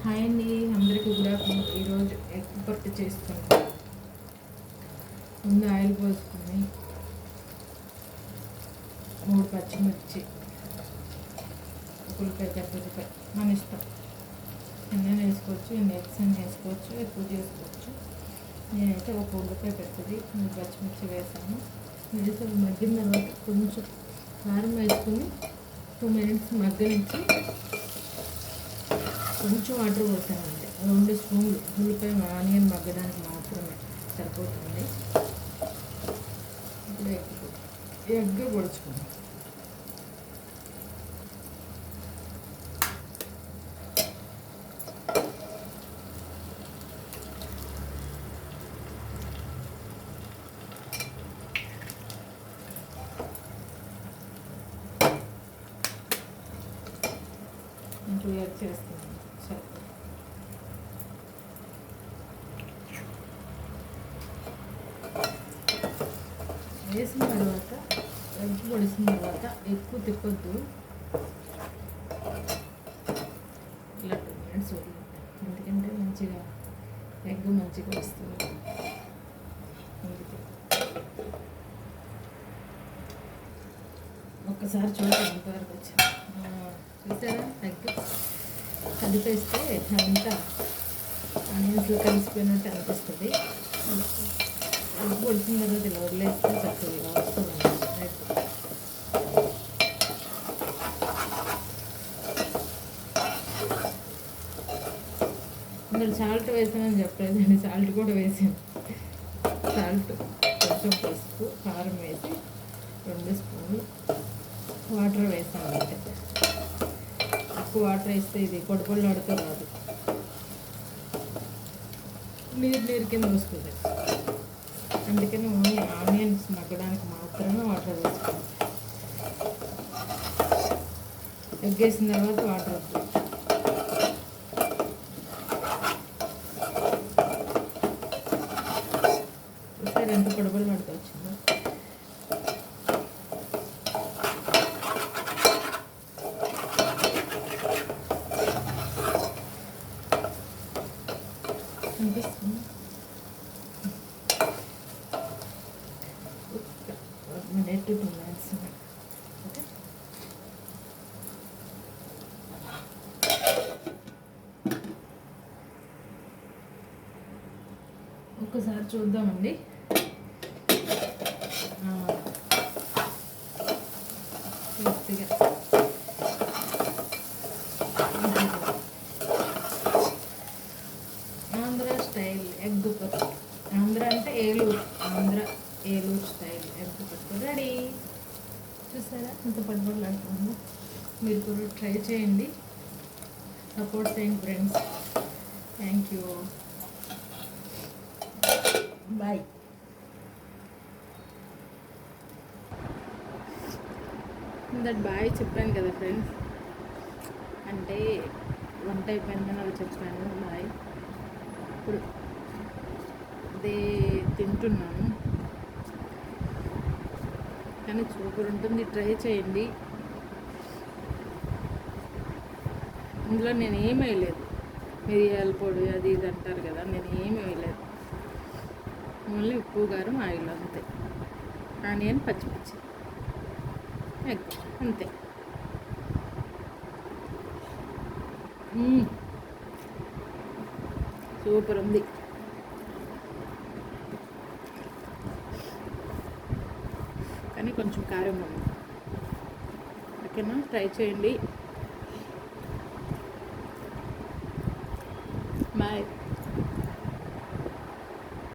Hi అండి, అందరికీ good afternoon. ఈరోజు ఎగ్ పట్టు చేస్తున్నాను. ముందు ఆయిల్ పోసుకొని 3 పచ్చిమిర్చి, ఉల్లిపాయ, కరివేపాయ మన ఇష్టం. ఎన్నైనా వేసుకోవచ్చు, ఎన్ని ఎగ్స్ అని వేసుకోవచ్చు, ఎక్కువ చేసుకోవచ్చు. నేనైతే ఒక ఉల్లిపాయ పెద్దది 3 పచ్చిమిర్చి వేసాను. వేసి మగ్గిన తర్వాత కొంచెం కారం వేసుకుని 2 minutes మగ్గనిచ్చి కొంచెం వాటర్ పోసానంటే 2 స్పూన్లు ఉల్లిపాయ ఆనియన్ మగ్గడానికి మాత్రమే సరిపోతుంది. ఇప్పుడు ఎగ్ పొడుచుకుందాం. ఇంకో ఎగ్ చేస్తున్నాను. సరే, వేసిన తర్వాత ఎగ్ పొడిసిన తర్వాత ఎక్కువ తిప్పొద్దు. ఇలా 2 minutes వదిలేద్దాం. ఎందుకంటే మంచిగా ఎగ్ మంచిగా వస్తుంది. ఒక్కసారి చూడండి ఎంతవరకు వచ్చింది. చూసారా, ఎగ్ కలిపేస్తే అంతా ఆనియన్స్లో కలిసిపోయినట్టు అనిపిస్తుంది. ఎగ్ పొడిచిన తర్వాత ఇలా వదిలేస్తే చక్కగా ఇలా వస్తుంది. ఇందులో సాల్ట్ వేసానని చెప్పలేదండి, సాల్ట్ కూడా వేసాను. సాల్ట్, కొంచెం పసుపు, కారం వేసి 2 స్పూన్లు వాటర్ వేసాను. అంటే ఎక్కువ వాటర్ వేస్తే ఇది పొడిపొడిలాడుతూ రాదు, నీరు కింద వస్తుంది. అందుకని ఓన్లీ ఆనియన్స్ మగ్గడానికి మాత్రమే వాటర్ వేసుకోవాలి. ఎగ్ వేసిన తర్వాత వాటర్ వద్దు. సరే, ఎంత పొడిపొడిలాడుతూ వచ్చిందో. అనిపిస్తుంది. 1 minute to 2 minutes. ఓకే, ఒక్కసారి చూద్దామండి. పూర్తిగా ఆంధ్ర స్టైల్ ఎగ్ పట్టు. ఆంధ్ర అంటే ఏలూరు, ఆంధ్ర ఏలూరు స్టైల్ ఎగ్ పట్టు రెడీ. చూసారా ఎంత పట్టుబడులాడుతుందో. మీరు కూడా ట్రై చేయండి, సపోర్ట్ చేయండి friends. Thank you, bye. That bye చెప్పాను కదా ఫ్రెండ్స్, అంటే వంట అయిపోయిందని అవి చెప్పాను. బాయ్. ఇప్పుడు అదే తింటున్నాను, కానీ సూపర్ ఉంటుంది. ట్రై చేయండి. ఇందులో నేను ఏమీ వేయలేదు, మిరియాల పొడి అది ఇది అంటారు కదా, నేను ఏమీ వేయలేదు. ఓన్లీ ఉప్పు, కారం, ఆయిల్ అంతే. ఆనియన్, పచ్చిమిర్చి, ఎగ్ అంతే. సూపర్ ఉంది. కానీ కొంచెం కారం ఉంది. ఓకేనా, ట్రై చేయండి. బాయ్.